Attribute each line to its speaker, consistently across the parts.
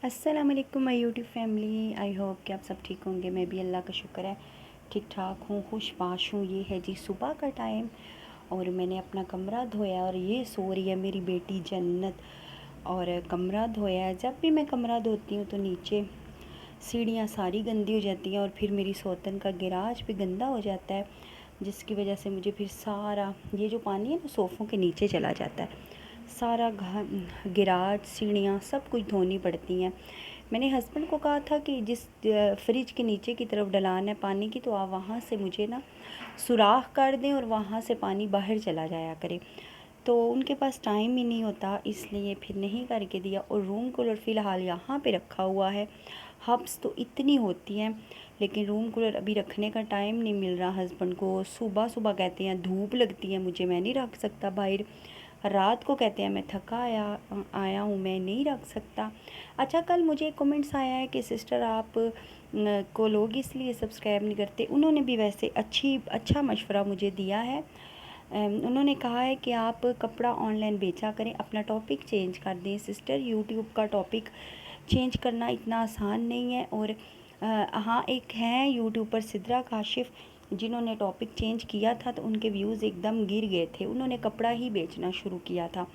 Speaker 1: अस्सलाम वालेकुम my YouTube family. I hope कि आप सब ठीक होंगे। मैं भी अल्लाह का शुक्र है ठीक ठाक हूँ, खुशबाश हूँ। ये है जी सुबह का टाइम और मैंने अपना कमरा धोया और ये सो रही है मेरी बेटी जन्नत। और कमरा धोया है, जब भी मैं कमरा धोती हूँ तो नीचे सीढ़ियाँ सारी गंदी हो जाती हैं और फिर मेरी सौतन का गिराज भी गंदा हो जाता है, जिसकी वजह से मुझे फिर सारा ये जो पानी है ना सोफ़ों के नीचे चला जाता है। सारा गिराज सीढ़ियाँ सब कुछ धोनी पड़ती हैं। मैंने हस्बैंड को कहा था कि जिस फ्रिज के नीचे की तरफ ढलान है पानी की, तो आप वहाँ से मुझे ना सुराख कर दें और वहाँ से पानी बाहर चला जाया करे। तो उनके पास टाइम ही नहीं होता, इसलिए फिर नहीं करके दिया। और रूम कूलर फ़िलहाल यहाँ पे रखा हुआ है। हब्स तो इतनी होती हैं, लेकिन रूम कूलर अभी रखने का टाइम नहीं मिल रहा हस्बैंड को। सुबह सुबह कहते हैं धूप लगती है मुझे, मैं नहीं रख सकता बाहर। रात को कहते हैं मैं थका आया हूँ, मैं नहीं रख सकता। अच्छा, कल मुझे कमेंट्स आया है कि सिस्टर आप को लोग इसलिए सब्सक्राइब नहीं करते। उन्होंने भी वैसे अच्छा मशवरा मुझे दिया है। उन्होंने कहा है कि आप कपड़ा ऑनलाइन बेचा करें, अपना टॉपिक चेंज कर दें। सिस्टर, यूट्यूब का टॉपिक चेंज करना इतना आसान नहीं है। और हाँ, एक हैं यूट्यूबर सिद्रा काशिफ, जिन्होंने टॉपिक चेंज किया था तो उनके व्यूज़ एकदम गिर गए थे। उन्होंने कपड़ा ही बेचना शुरू किया था,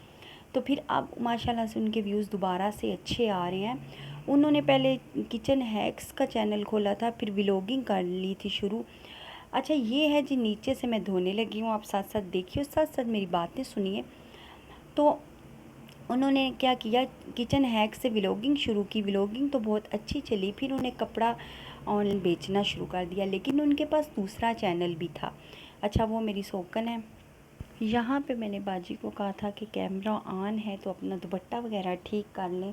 Speaker 1: तो फिर अब माशाल्लाह से उनके व्यूज़ दोबारा से अच्छे आ रहे हैं। उन्होंने पहले किचन हैक्स का चैनल खोला था, फिर व्लॉगिंग कर ली थी शुरू। अच्छा, ये है जी, नीचे से मैं धोने लगी हूँ, आप साथ साथ देखिए, साथ साथ मेरी बातें सुनिए। तो उन्होंने क्या किया, किचन हैक से व्लॉगिंग शुरू की। व्लॉगिंग तो बहुत अच्छी चली, फिर उन्हें कपड़ा ऑनलाइन बेचना शुरू कर दिया, लेकिन उनके पास दूसरा चैनल भी था। अच्छा, वो मेरी सोकन है। यहाँ पे मैंने बाजी को कहा था कि कैमरा ऑन है तो अपना दुपट्टा वगैरह ठीक कर लें।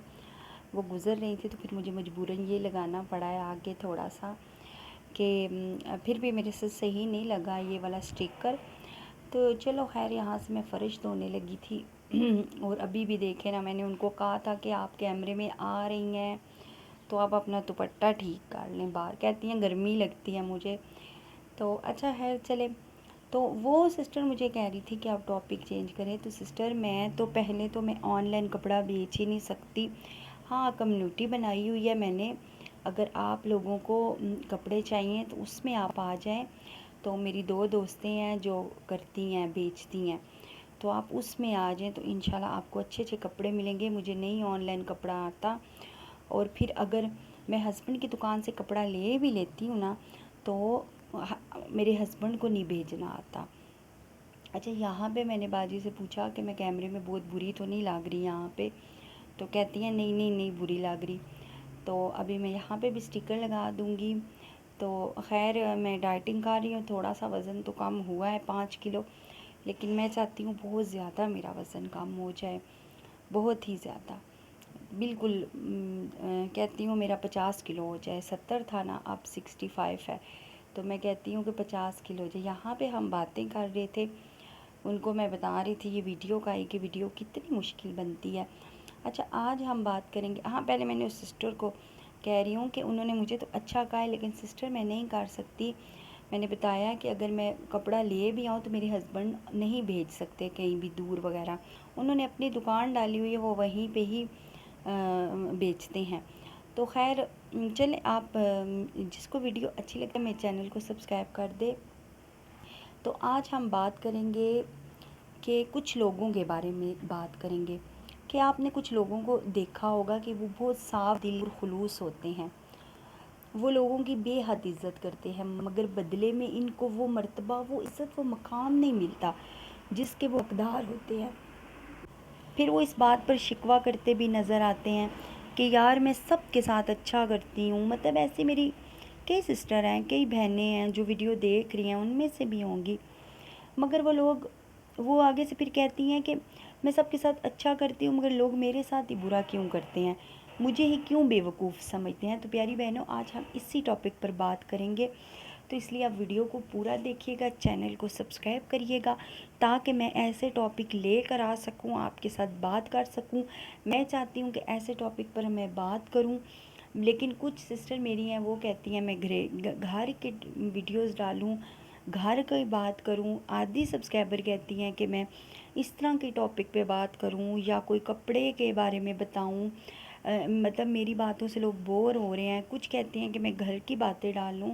Speaker 1: वो गुज़र रही थी तो फिर मुझे मजबूरन ये लगाना पड़ा है आगे थोड़ा सा, कि फिर भी मेरे से सही नहीं लगा ये वाला स्टिकर। तो चलो खैर, यहाँ से मैं फ़र्श धोने लगी थी। और अभी भी देखे ना, मैंने उनको कहा था कि आप कैमरे में आ रही हैं तो आप अपना दुपट्टा ठीक कर लें। बाहर कहती हैं गर्मी लगती है मुझे। तो अच्छा है, चले। तो वो सिस्टर मुझे कह रही थी कि आप टॉपिक चेंज करें। तो सिस्टर, मैं तो पहले तो मैं ऑनलाइन कपड़ा बेच ही नहीं सकती। हाँ, कम्युनिटी बनाई हुई है मैंने, अगर आप लोगों को कपड़े चाहिए तो उसमें आप आ जाएं। तो मेरी 2 दोस्तें हैं जो करती हैं, बेचती हैं, तो आप उसमें आ जाएं तो इंशाल्लाह आपको अच्छे अच्छे कपड़े मिलेंगे। मुझे नहीं ऑनलाइन कपड़ा आता। और फिर अगर मैं हस्बैंड की दुकान से कपड़ा ले भी लेती हूँ ना, तो मेरे हस्बैंड को नहीं भेजना आता। अच्छा, यहाँ पे मैंने बाजी से पूछा कि मैं कैमरे में बहुत बुरी तो नहीं लग रही यहाँ पे, तो कहती हैं नहीं नहीं नहीं बुरी लग रही। तो अभी मैं यहाँ पे भी स्टिकर लगा दूँगी। तो खैर, मैं डाइटिंग कर रही हूँ, थोड़ा सा वज़न तो कम हुआ है 5 किलो, लेकिन मैं चाहती हूँ बहुत ज़्यादा मेरा वज़न कम हो जाए, बहुत ही ज़्यादा। बिल्कुल कहती हूँ मेरा 50 किलो हो जाए। 70 था ना, अब 65 है। तो मैं कहती हूँ कि 50 किलो हो जाए। यहाँ पे हम बातें कर रहे थे, उनको मैं बता रही थी ये वीडियो का, कि वीडियो कितनी मुश्किल बनती है। अच्छा, आज हम बात करेंगे। हाँ, पहले मैंने उस सिस्टर को कह रही हूँ कि उन्होंने मुझे तो अच्छा कहा है, लेकिन सिस्टर मैं नहीं कर सकती। मैंने बताया कि अगर मैं कपड़ा लिए भी आऊँ तो मेरे हस्बैंड नहीं भेज सकते कहीं भी दूर वगैरह। उन्होंने अपनी दुकान डाली हुई है, वो वहीं पे ही बेचते हैं। तो खैर, चलें, आप जिसको वीडियो अच्छी लगे मेरे चैनल को सब्सक्राइब कर दे। तो आज हम बात करेंगे कि कुछ लोगों के बारे में बात करेंगे कि आपने कुछ लोगों को देखा होगा कि वो बहुत साफ दिल और खुलूस होते हैं। वो लोगों की बेहद इज़्ज़त करते हैं, मगर बदले में इनको वो मर्तबा, वो इज़्ज़त, वो मकाम नहीं मिलता जिसके वो हकदार होते हैं। फिर वो इस बात पर शिकवा करते भी नज़र आते हैं कि यार मैं सबके साथ अच्छा करती हूँ। मतलब ऐसे मेरी कई सिस्टर हैं, कई बहनें हैं जो वीडियो देख रही हैं, उनमें से भी होंगी। मगर वो आगे से फिर कहती हैं कि मैं सबके साथ अच्छा करती हूँ मगर लोग मेरे साथ ही बुरा क्यों करते हैं, मुझे ही क्यों बेवकूफ़ समझते हैं। तो प्यारी बहनों, आज हम इसी टॉपिक पर बात करेंगे, तो इसलिए आप वीडियो को पूरा देखिएगा, चैनल को सब्सक्राइब करिएगा, ताकि मैं ऐसे टॉपिक लेकर आ सकूं, आपके साथ बात कर सकूं। मैं चाहती हूं कि ऐसे टॉपिक पर मैं बात करूं, लेकिन कुछ सिस्टर मेरी हैं वो कहती हैं मैं घर के वीडियोस डालूं, घर की बात करूं। आधी सब्सक्राइबर कहती हैं कि मैं इस तरह के टॉपिक पे बात करूं या कोई कपड़े के बारे में बताऊं, مطلب میری باتوں سے لوگ بور ہو رہے ہیں، کچھ کہتے ہیں کہ میں گھر کی باتیں ڈالوں۔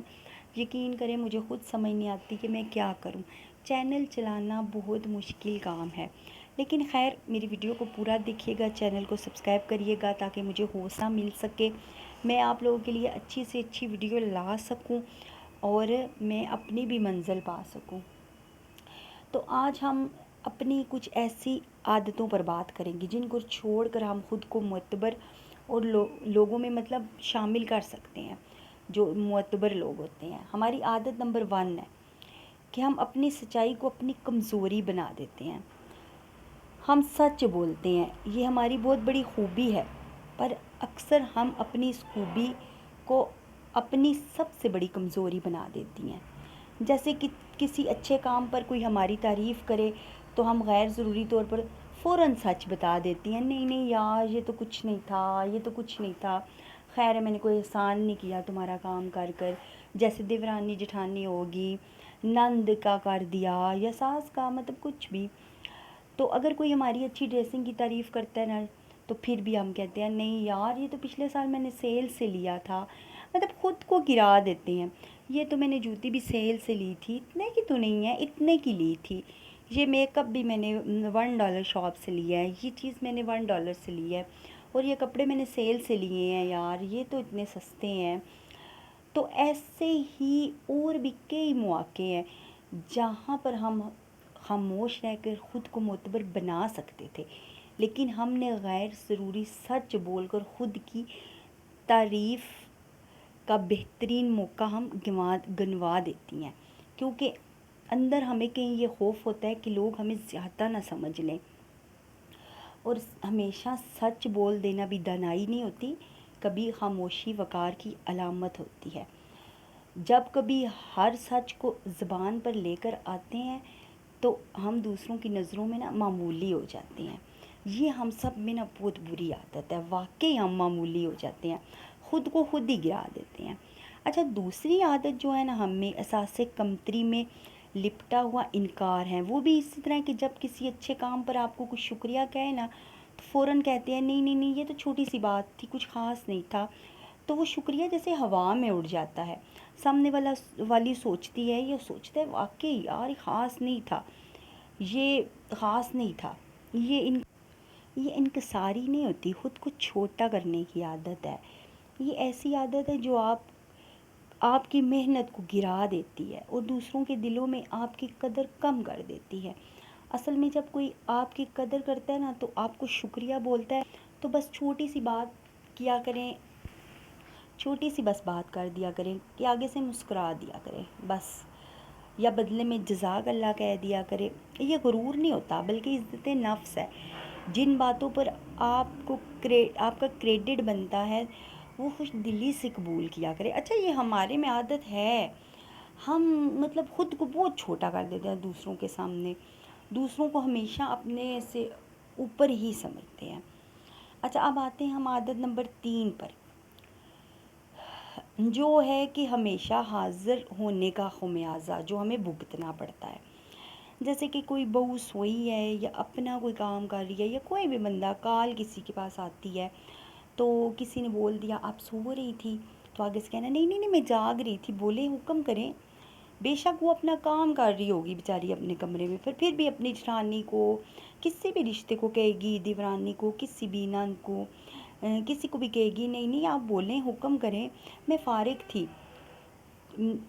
Speaker 1: یقین کریں مجھے خود سمجھ نہیں آتی کہ میں کیا کروں۔ چینل چلانا بہت مشکل کام ہے، لیکن خیر میری ویڈیو کو پورا دیکھیے گا، چینل کو سبسکرائب کریے گا تاکہ مجھے حوصلہ مل سکے، میں آپ لوگوں کے لیے اچھی سے اچھی ویڈیو لا سکوں اور میں اپنی بھی منزل پا سکوں۔ تو آج ہم اپنی کچھ ایسی عادتوں پر بات کریں گے جن کو چھوڑ کر ہم خود کو معتبر اور لوگوں میں مطلب شامل کر سکتے ہیں، جو معتبر لوگ ہوتے ہیں۔ ہماری عادت نمبر 1 ہے کہ ہم اپنی سچائی کو اپنی کمزوری بنا دیتے ہیں۔ ہم سچ بولتے ہیں، یہ ہماری بہت بڑی خوبی ہے، پر اکثر ہم اپنی اس خوبی کو اپنی سب سے بڑی کمزوری بنا دیتی ہیں۔ جیسے کہ کسی اچھے کام پر کوئی ہماری تعریف کرے تو ہم غیر ضروری طور پر فوراً سچ بتا دیتی ہیں، نہیں نہیں یار یہ تو کچھ نہیں تھا، یہ تو کچھ نہیں تھا، خیر ہے میں نے کوئی احسان نہیں کیا تمہارا کام کر کر۔ جیسے دیورانی جٹھانی ہوگی، نند کا کر دیا یا ساس کا، مطلب کچھ بھی۔ تو اگر کوئی ہماری اچھی ڈریسنگ کی تعریف کرتا ہے نا تو پھر بھی ہم کہتے ہیں نہیں یار یہ تو پچھلے سال میں نے سیل سے لیا تھا، مطلب خود کو گرا دیتے ہیں۔ یہ تو میں نے جوتی بھی سیل سے لی تھی، اتنے کی تو نہیں ہے، اتنے کی لی تھی۔ یہ میک اپ بھی میں نے $1 شاپ سے لیا ہے، یہ چیز میں نے $1 سے لی ہے، اور یہ کپڑے میں نے سیل سے لیے ہیں یار، یہ تو اتنے سستے ہیں۔ تو ایسے ہی اور بھی کئی مواقع ہیں جہاں پر ہم خاموش رہ کر خود کو معتبر بنا سکتے تھے، لیکن ہم نے غیر ضروری سچ بول کر خود کی تعریف کا بہترین موقع ہم گنوا دیتی ہیں، کیونکہ اندر ہمیں کہیں یہ خوف ہوتا ہے کہ لوگ ہمیں زیادہ نہ سمجھ لیں۔ اور ہمیشہ سچ بول دینا بھی دانائی نہیں ہوتی، کبھی خاموشی وقار کی علامت ہوتی ہے۔ جب کبھی ہر سچ کو زبان پر لے کر آتے ہیں تو ہم دوسروں کی نظروں میں نا معمولی ہو جاتے ہیں۔ یہ ہم سب میں نا بہت بری عادت ہے، واقعی ہم معمولی ہو جاتے ہیں، خود کو خود ہی گرا دیتے ہیں۔ اچھا دوسری عادت جو ہے نا ہم میں احساس کمتری میں لپٹا ہوا انکار ہے، وہ بھی اسی طرح کہ جب کسی اچھے کام پر آپ کو کچھ شکریہ کہے نا تو فوراً کہتے ہیں نہیں نہیں نہیں یہ تو چھوٹی سی بات تھی، کچھ خاص نہیں تھا۔ تو وہ شکریہ جیسے ہوا میں اڑ جاتا ہے، سامنے والی سوچتی ہے، یہ سوچتا ہے واقعی یار خاص نہیں تھا، یہ خاص نہیں تھا۔ یہ انکساری نہیں ہوتی، خود کو چھوٹا کرنے کی عادت ہے۔ یہ ایسی عادت ہے جو آپ کی محنت کو گرا دیتی ہے اور دوسروں کے دلوں میں آپ کی قدر کم کر دیتی ہے۔ اصل میں جب کوئی آپ کی قدر کرتا ہے نا تو آپ کو شکریہ بولتا ہے تو بس چھوٹی سی بات کیا کریں، چھوٹی سی بس بات کر دیا کریں کہ آگے سے مسکرا دیا کریں بس، یا بدلے میں جزاک اللہ کہہ دیا کرے۔ یہ غرور نہیں ہوتا بلکہ عزت نفس ہے۔ جن باتوں پر آپ کا کریڈٹ بنتا ہے وہ خوش دلی سے قبول کیا کرے۔ اچھا یہ ہمارے میں عادت ہے، ہم مطلب خود کو بہت چھوٹا کر دیتے ہیں دوسروں کے سامنے، دوسروں کو ہمیشہ اپنے سے اوپر ہی سمجھتے ہیں۔ اچھا اب آتے ہیں ہم عادت نمبر 3 پر، جو ہے کہ ہمیشہ حاضر ہونے کا خمیازہ جو ہمیں بھگتنا پڑتا ہے۔ جیسے کہ کوئی بہو سوئی ہے یا اپنا کوئی کام کر رہی ہے یا کوئی بھی بندہ کال کسی کے پاس آتی ہے تو کسی نے بول دیا آپ سو رہی تھی، تو آگے سے کہنا نہیں نہیں نہیں میں جاگ رہی تھی، بولے حکم کریں۔ بے شک وہ اپنا کام کر رہی ہوگی بیچاری اپنے کمرے میں، پھر بھی اپنی جٹھانی کو، کسی بھی رشتے کو کہے گی، دیورانی کو، کسی بھی نند کو، کسی کو بھی کہے گی نہیں نہیں آپ بولیں حکم کریں میں فارغ تھی۔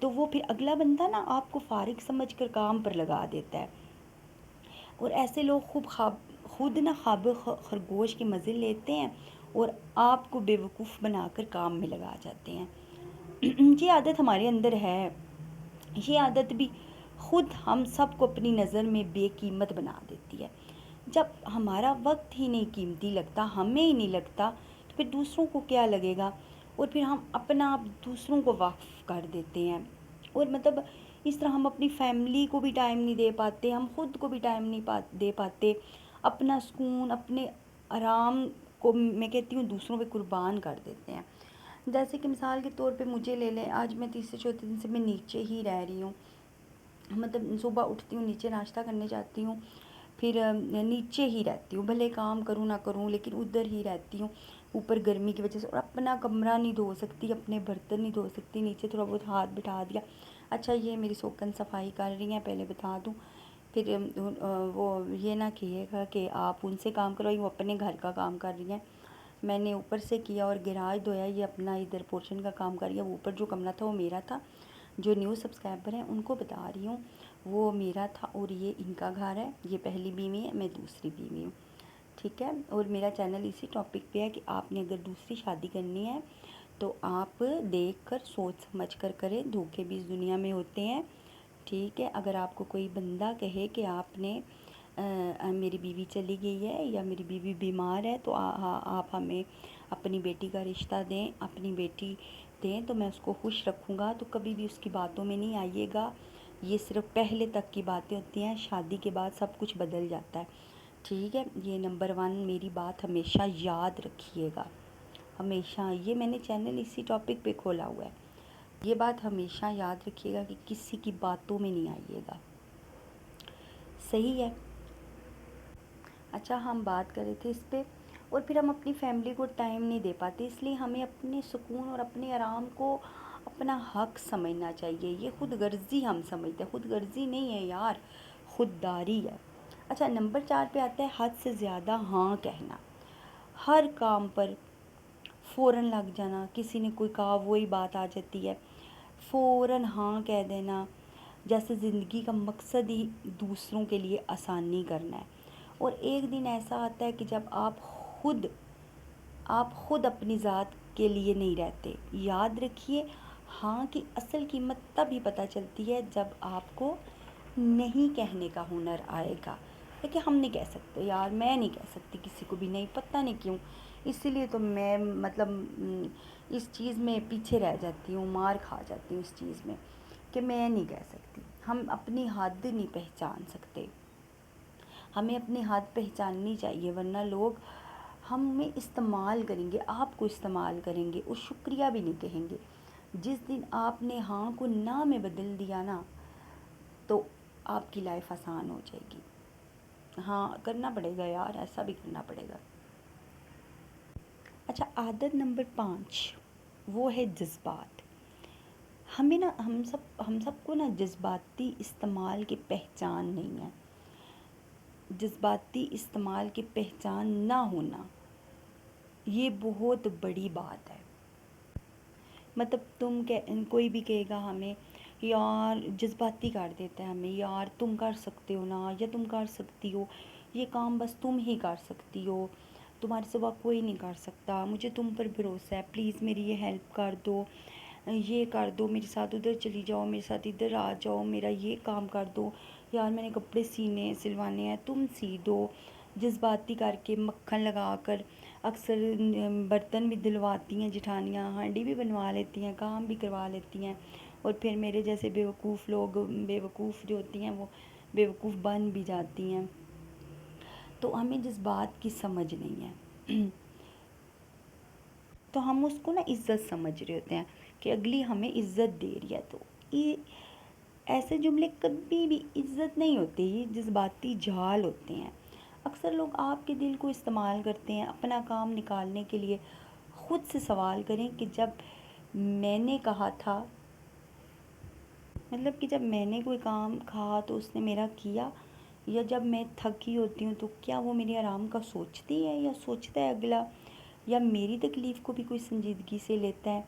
Speaker 1: تو وہ پھر اگلا بندہ نا آپ کو فارغ سمجھ کر کام پر لگا دیتا ہے، اور ایسے لوگ خود نا خواب خرگوش کے مزے لیتے ہیں اور آپ کو بیوقوف بنا کر کام میں لگا جاتے ہیں۔ یہ عادت ہمارے اندر ہے، یہ عادت بھی خود ہم سب کو اپنی نظر میں بے قیمت بنا دیتی ہے۔ جب ہمارا وقت ہی نہیں قیمتی لگتا، ہمیں ہی نہیں لگتا تو پھر دوسروں کو کیا لگے گا، اور پھر ہم اپنا آپ دوسروں کو وقف کر دیتے ہیں، اور مطلب اس طرح ہم اپنی فیملی کو بھی ٹائم نہیں دے پاتے، ہم خود کو بھی ٹائم نہیں دے پاتے، اپنا سکون اپنے آرام کو میں کہتی ہوں دوسروں پہ قربان کر دیتے ہیں۔ جیسے کہ مثال کے طور پہ مجھے لے لیں، آج میں تیسرے چوتھے دن سے میں نیچے ہی رہ رہی ہوں، مطلب صبح اٹھتی ہوں نیچے ناشتہ کرنے جاتی ہوں، پھر نیچے ہی رہتی ہوں، بھلے کام کروں نہ کروں لیکن ادھر ہی رہتی ہوں۔ ऊपर गर्मी की वजह से, और अपना कमरा नहीं धो सकती, अपने बर्तन नहीं धो सकती, नीचे थोड़ा बहुत हाथ बिठा दिया। अच्छा, ये मेरी सोकन सफाई कर रही हैं, पहले बता दूँ, फिर वो ये ना कहिएगा कि आप उनसे काम करवाइए, वो अपने घर का काम कर रही हैं। मैंने ऊपर से किया और गिराज धोया, ये अपना इधर पोर्शन का काम कर रही है। वो ऊपर जो कमरा था वो मेरा था, जो न्यू सब्सक्राइबर हैं उनको बता रही हूँ, वो मेरा था और ये इनका घर है। ये पहली बीवी है, मैं दूसरी बीवी हूँ, ठीक है। और मेरा चैनल इसी टॉपिक पे है कि आपने अगर दूसरी शादी करनी है तो आप देख कर सोच समझ कर करें, धोखे भी इस दुनिया में होते हैं, ठीक है। अगर आपको कोई बंदा कहे कि आपने मेरी बीवी चली गई है या मेरी बीवी बीमार है तो आप हमें अपनी बेटी का रिश्ता दें, अपनी बेटी दें तो मैं उसको खुश रखूँगा, तो कभी भी उसकी बातों में नहीं आइएगा। ये सिर्फ पहले तक की बातें होती हैं, शादी के बाद सब कुछ बदल जाता है, ठीक है। ये नंबर 1 मेरी बात हमेशा याद रखिएगा, हमेशा। ये मैंने चैनल इसी टॉपिक पे खोला हुआ है, ये बात हमेशा याद रखिएगा कि किसी की बातों में नहीं आइएगा, सही है। अच्छा, हम बात कर रहे थे इस पे, और फिर हम अपनी फैमिली को टाइम नहीं दे पाते, इसलिए हमें अपने सुकून और अपने आराम को अपना हक समझना चाहिए। ये खुद गर्जी हम समझते हैं, खुद गर्जी नहीं है यार, खुददारी है। अच्छा, नंबर 4 पे आता है हद से ज़्यादा हाँ कहना। हर काम पर फ़ौरन लग जाना, किसी ने कोई कहा वही बात आ जाती है, फ़ौरन हाँ कह देना, जैसे ज़िंदगी का मकसद ही दूसरों के लिए आसानी करना है। और एक दिन ऐसा आता है कि जब आप खुद अपनी ज़ात के लिए नहीं रहते। याद रखिए, हाँ की असल कीमत तभी पता चलती है जब आपको नहीं कहने का हुनर आएगा। देखिए, हम नहीं कह सकते यार, मैं नहीं कह सकती किसी को भी नहीं, पता नहीं क्यों। इसीलिए तो मैं मतलब इस चीज़ में पीछे रह जाती हूँ, मार खा जाती हूँ इस चीज़ में कि मैं नहीं कह सकती। हम अपनी हद नहीं पहचान सकते, हमें अपनी हद पहचाननी चाहिए, वरना लोग हमें इस्तेमाल करेंगे, आपको इस्तेमाल करेंगे और शुक्रिया भी नहीं कहेंगे। जिस दिन आपने हाँ को ना में बदल दिया ना, तो आपकी लाइफ आसान हो जाएगी। हाँ, करना पड़ेगा यार, ऐसा भी करना पड़ेगा। अच्छा, आदत नंबर 5 वो है जज्बात। हमें ना हम सबको ना जज्बाती इस्तेमाल की पहचान नहीं है। जज्बाती इस्तेमाल की पहचान ना होना ये बहुत बड़ी बात है। मतलब कोई भी कहेगा हमें, यार जज्बाती कर देता है हमें, यार तुम कर सकते हो ना, या तुम कर सकती हो, ये काम बस तुम ही कर सकती हो, तुम्हारे सिवा कोई नहीं कर सकता, मुझे तुम पर भरोसा है, प्लीज़ मेरी ये हेल्प कर दो, ये कर दो, मेरे साथ उधर चली जाओ, मेरे साथ इधर आ जाओ, मेरा ये काम कर दो, यार मैंने कपड़े सिलवाने हैं, तुम सी दो। जज्बाती करके मक्खन लगा कर अक्सर बर्तन भी दिलवाती हैं जिठानियाँ, हांडी भी बनवा लेती हैं, काम भी करवा लेती हैं, और फिर मेरे जैसे बेवकूफ़ जो होती हैं वो बेवकूफ़ बन भी जाती हैं। तो हमें जिस बात की समझ नहीं है तो हम उसको ना इज़्ज़त समझ रहे होते हैं कि अगली हमें इज़्ज़त दे रही है, तो ये ऐसे जुमले कभी भी इज़्ज़त नहीं होती, ये जज्बाती जाल होते हैं। अक्सर लोग आपके दिल को इस्तेमाल करते हैं अपना काम निकालने के लिए। खुद से सवाल करें कि जब मैंने कहा था, मतलब कि जब मैंने कोई काम कहा तो उसने मेरा किया, या जब मैं थकी होती हूँ तो क्या वो मेरे आराम का सोचती है या सोचता है अगला, या मेरी तकलीफ़ को भी कोई संजीदगी से लेता है।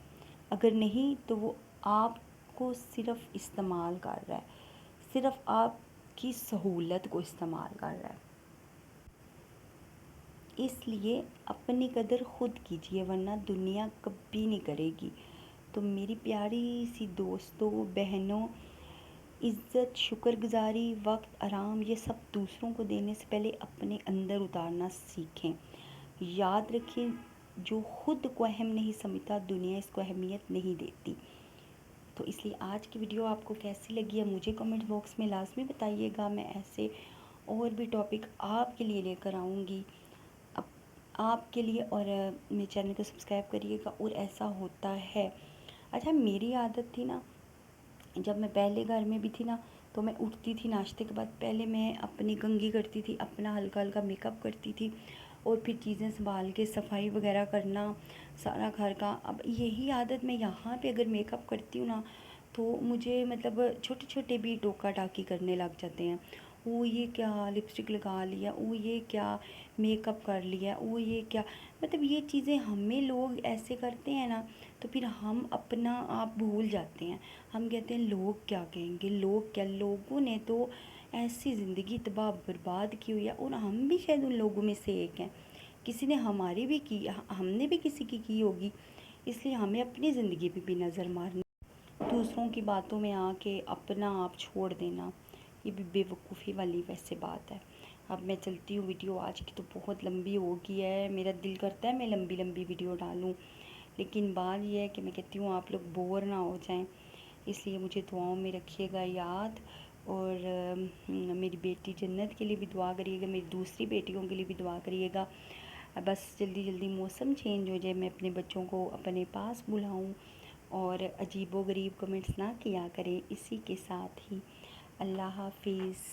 Speaker 1: अगर नहीं तो वो आपको सिर्फ़ इस्तेमाल कर रहा है, सिर्फ़ आपकी सहूलत को इस्तेमाल कर रहा है। इसलिए अपनी कदर खुद कीजिए, वरना दुनिया कभी नहीं करेगी। तो मेरी प्यारी सी दोस्तों, बहनों, इज़्ज़त, शुक्रगुज़ारी, वक्त, आराम, ये सब दूसरों को देने से पहले अपने अंदर उतारना सीखें। याद रखिए, जो खुद को अहम नहीं समझता दुनिया इसको अहमियत नहीं देती। तो इसलिए आज की वीडियो आपको कैसी लगी है मुझे कमेंट बॉक्स में लाजमी बताइएगा। मैं ऐसे और भी टॉपिक आपके लिए लेकर आऊँगी आपके लिए, और मेरे चैनल को सब्सक्राइब करिएगा। और ऐसा होता है, अच्छा मेरी आदत थी ना, जब मैं पहले घर में भी थी ना, तो मैं उठती थी नाश्ते के बाद, पहले मैं अपनी कंघी करती थी, अपना हल्का हल्का मेकअप करती थी, اور پھر چیزیں سنبھال کے صفائی وغیرہ کرنا سارا گھر کا. اب یہی عادت میں یہاں پہ اگر میک اپ کرتی ہوں نا تو مجھے مطلب چھوٹے چھوٹے بھی ٹوکا ٹاکی کرنے لگ جاتے ہیں. وہ یہ کیا لپسٹک لگا لیا, وہ یہ کیا میک اپ کر لیا, وہ یہ کیا, مطلب یہ چیزیں ہمیں لوگ ایسے کرتے ہیں نا تو پھر ہم اپنا آپ بھول جاتے ہیں. ہم کہتے ہیں لوگ کیا کہیں گے, لوگ کیا, لوگوں نے تو ایسی زندگی تباہ برباد کی ہوئی ہے اور ہم بھی شاید ان لوگوں میں سے ایک ہیں. کسی نے ہماری بھی کی, ہم نے بھی کسی کی ہوگی, اس لیے ہمیں اپنی زندگی پہ بھی نظر مارنی. دوسروں کی باتوں میں آ کے اپنا آپ چھوڑ دینا یہ بھی بے وقوفی والی ویسے بات ہے. اب میں چلتی ہوں, ویڈیو آج کی تو بہت لمبی ہو گئی ہے, میرا دل کرتا ہے میں لمبی لمبی ویڈیو ڈالوں, لیکن بات یہ ہے کہ میں کہتی ہوں آپ لوگ بور نہ ہو جائیں, اس لیے مجھے دعاؤں میں رکھیے گا یاد. اور میری بیٹی جنت کے لیے بھی دعا کریے گا, میری دوسری بیٹیوں کے لیے بھی دعا کریے گا. بس جلدی جلدی موسم چینج ہو جائے, میں اپنے بچوں کو اپنے پاس بلاؤں اور عجیب و غریب کمنٹس نہ کیا کریں. اسی کے ساتھ ہی اللہ حافظ.